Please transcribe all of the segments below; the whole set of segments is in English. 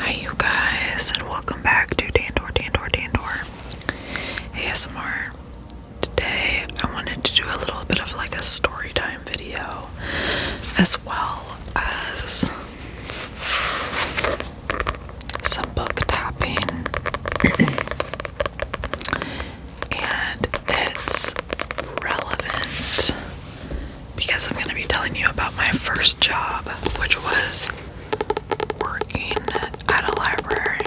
Hi you guys, and welcome back to Dandor ASMR. Today I wanted to do a little bit of like a story time video as well as some book tapping. And it's relevant because I'm going to be telling you about my first job, which was working at a library.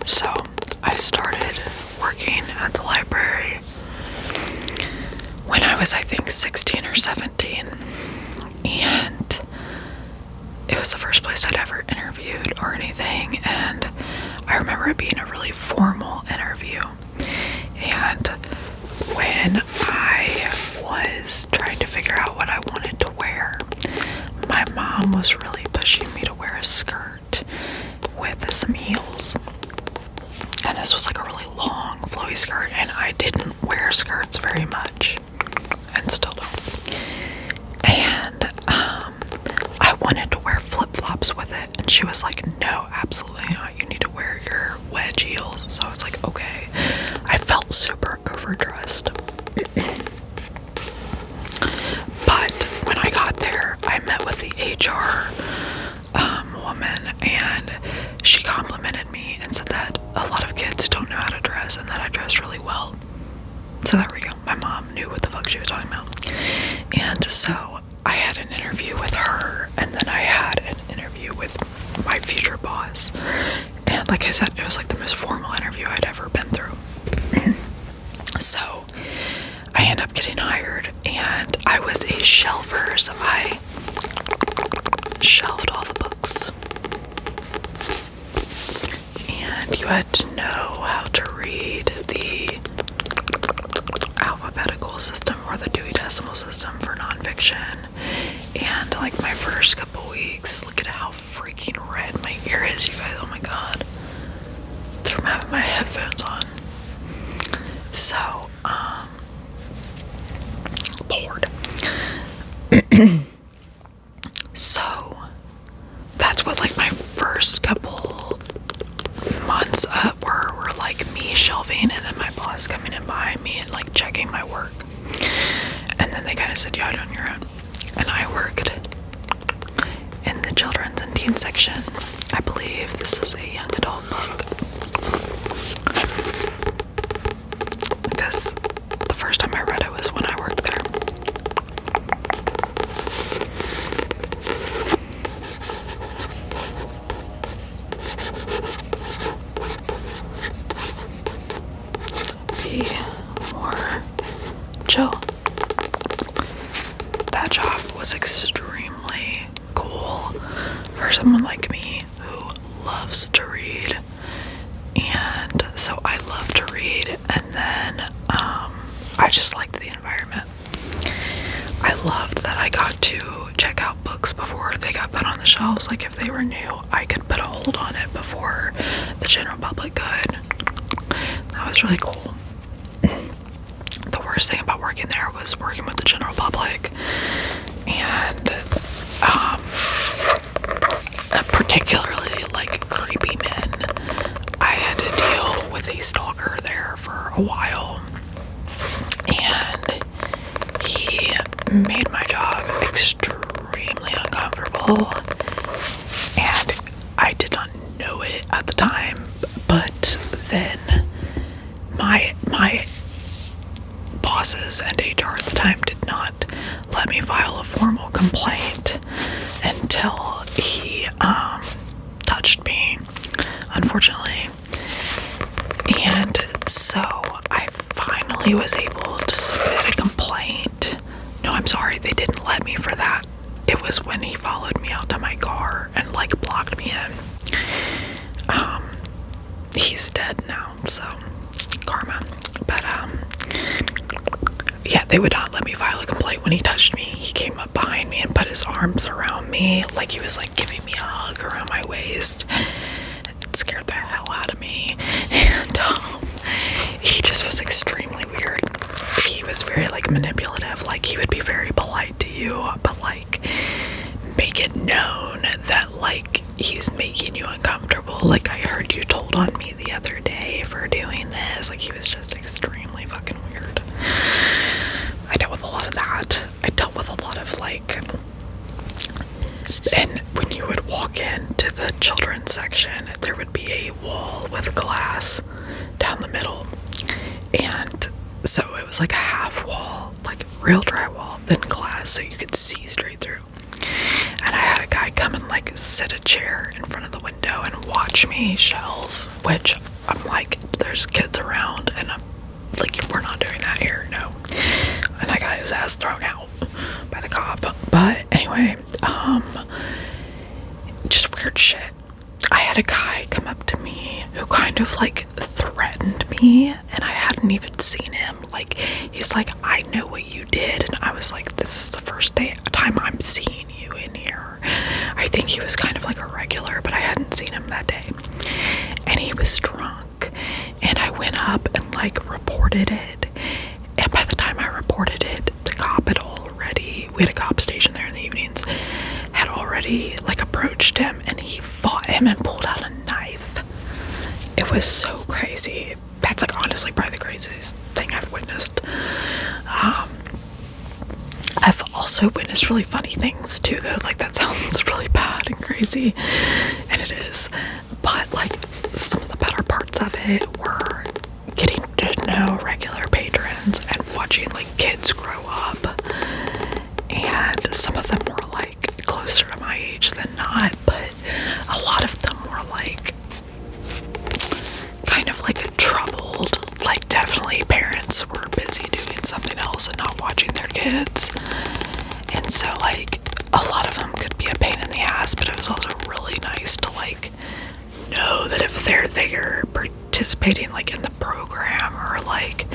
So I started working at the library when I was, I think, 16 or 17, and it was the first place I'd ever interviewed or anything, and I remember it being a really formal interview. And when I was trying to figure out what I wanted to wear, my mom was really pushing me to wear a skirt with some heels. And this was like a really long, flowy skirt, and I didn't wear skirts very much, and still don't. And I wanted to wear flip-flops with it, and she was like, no, absolutely not, you need to wear your wedge heels. So I was like, okay. I felt super overdressed. But when I got there, I met with the HR woman, and she complimented me and said that a lot of kids don't know how to dress and that I dress really well. So there we go. My mom knew what the fuck she was talking about. And so I had an interview with her, and then I had an interview with my future boss. And like I said, it was like the most formal interview I'd ever been through. So I ended up getting hired, and I was a shelver, so I shelved all the books. And you had to know how to read the alphabetical system or the Dewey Decimal System for nonfiction. And like my first couple weeks, look at how freaking red my ear is, you guys. Oh my god. It's from having my headphones on. So, Lord. So, that's what like my first couple months were like, me shelving, and then my boss coming in behind me and like checking my work. And then they kind of said, yeah, you're on your own. And I worked in the children's and teen section. I believe this is a young adult book, because the first time I read it was when I worked there. Be more chill. That job was extremely cool for someone like me who loves to read. And so I love to read, and then I just liked the environment. I loved that I got to check out books before they got put on the shelves. Like if they were new, I could put a hold on it before the general public could. That was really cool. The worst thing about working there was working with the general public, and particularly like creepy men. I had to deal with a stalker there for a while, and he made my job extremely uncomfortable, and I did not know it at the time. But then my bosses and HR at the time did not let me file a formal complaint until he touched me, unfortunately. And so I finally was able to submit a complaint. No, I'm sorry, they didn't let me for that. It was when he followed me out to my car and like blocked me in. He's dead now, so karma. But yeah, they would not let me file a complaint. When he touched me, he came up behind me and put his arms around me like he was like giving me a hug around my waist. It scared the hell out of me, and he just was extremely very like manipulative. Like he would be very polite to you, but like make it known that like he's making you uncomfortable. Like, I heard you told on me the other day for doing this. Like, he was just extremely fucking weird. I dealt with a lot of that. I dealt with a lot of like, and when you would walk into the children's section, there would be a wall with glass down the middle, and so it was like a half wall, like real drywall, then glass, so you could see straight through. And I had a guy come and like sit a chair in front of the window and watch me shelve, which I'm like, there's kids around, and I'm like, we're not doing that here, no. And I got his ass thrown out by the cop. But anyway, just weird shit. I had a guy come up to me who kind of like threatened me, and I hadn't even seen him. Like, he's like, I know what you did. And I was like, this is the first time I'm seeing you in here. I think he was kind of like a regular, but I hadn't seen him that day. And he was drunk, and I went up and like reported it. And by the time I reported it, the cop had already, we had a cop station there in the evenings, had already like approached him, and he fought him and pulled out a knife. It was so crazy. That's like honestly probably the craziest thing I've witnessed. I've also witnessed really funny things too, though. Like, that sounds really bad and crazy, and it is. But like, some of the better parts of it were getting to know regular patrons and watching like kids grow up. And some of them were like closer to my age than not, but a lot of them were like kind of like troubled. Like, definitely parents were busy doing something else and not watching their kids. And so like a lot of them could be a pain in the ass, but it was also really nice to like know that if they're there participating like in the program or like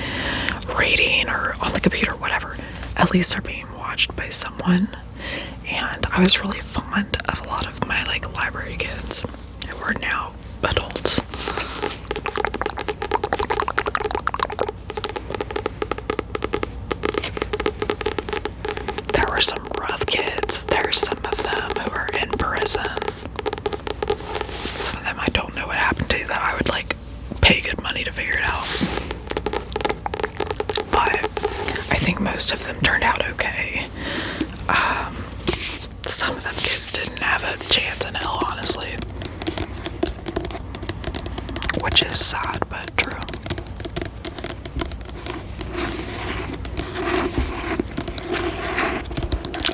reading or on the computer or whatever, at least they're being watched by someone. And I was really fond of a lot of my like library kids who are now adults. There were some rough kids. There's some of them who are in prison. Some of them I don't know what happened to, that I would like pay good money to figure it out. But I think most of them turned out okay. Some of them kids didn't have a chance in hell, honestly. Which is sad, but true.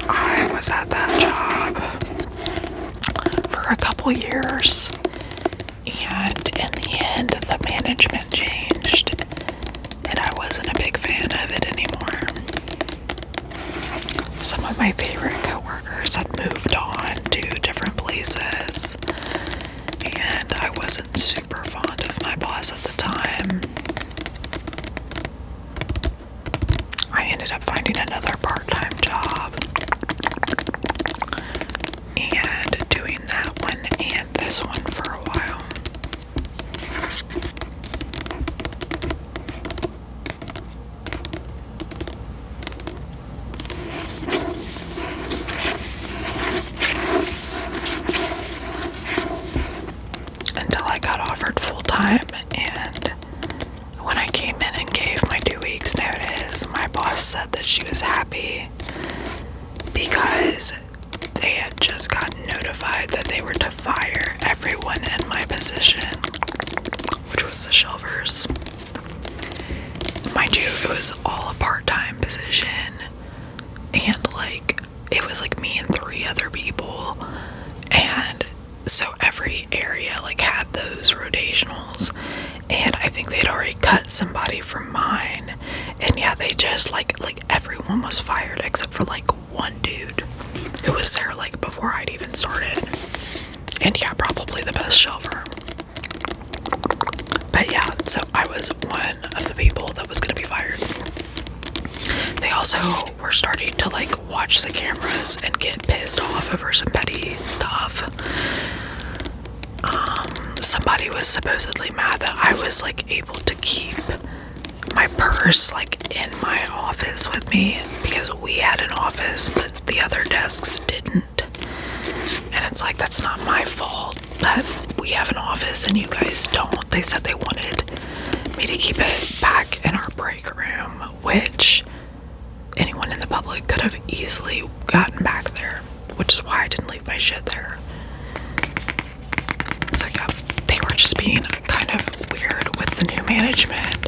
I was at that job for a couple years, and in the end, the management changed, and I wasn't a big fan of it anymore. Some of my favorite coworkers had moved on to different places, and I wasn't super fond of my boss at the time. I ended up finding another part-time job and doing that one and this one for a while. Until I got offered full-time, and when I came in and gave my 2 weeks notice, my boss said that she was happy because they had just gotten notified that they were to fire everyone in my position, which was the shelvers. Mind you, it was all a part-time position, and like, it was like me and 3 other people, and so every area like had those rotationals, and I think they'd already cut somebody from mine, and yeah, they just like everyone was fired except for like one dude who was there like before I'd even started, and yeah, probably the best shelver. But yeah, so I was one of the people that was gonna be fired. They also were starting to like watch the cameras and get pissed off over some petty stuff. Somebody was supposedly mad that I was like able to keep my purse like in my office office with me because we had an office, but the other desks didn't. And it's like, that's not my fault that we have an office and you guys don't. They said they wanted me to keep it back in our break room, which anyone in the public could have easily gotten back there, which is why I didn't leave my shit there. So yeah, they were just being kind of weird with the new management.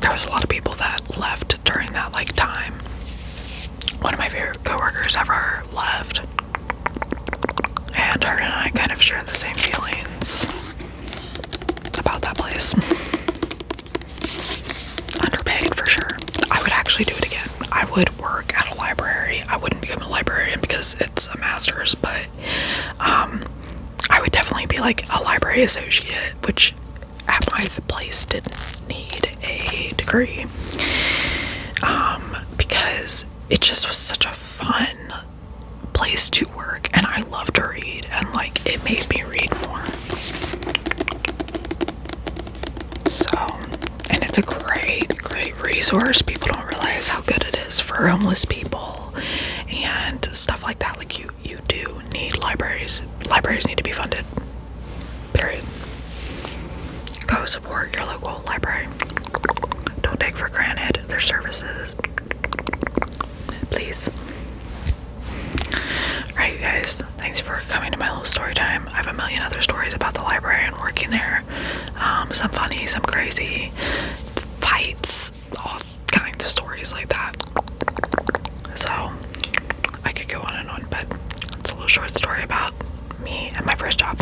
There was a lot of people that left during that time. One of my favorite coworkers ever left, and her and I kind of share the same feelings about that place. Underpaid for sure. I would actually do it again. I would work at a library. I wouldn't become a librarian because it's a master's, but I would definitely be like a library associate, which at my place didn't need a degree, because it just was such a fun place to work, and I love to read, and it made me read more. So, and it's a great resource. People don't realize how good it is for homeless people and stuff like that. You do need libraries. Libraries need to be funded. Period. Go support your local library. Don't take for granted their services. Please. Alright, you guys. Thanks for coming to my little story time. I have a million other stories about the library and working there. Some funny, some crazy, fights, all kinds of stories like that. So, I could go on and on, but it's a little short story about me and my first job.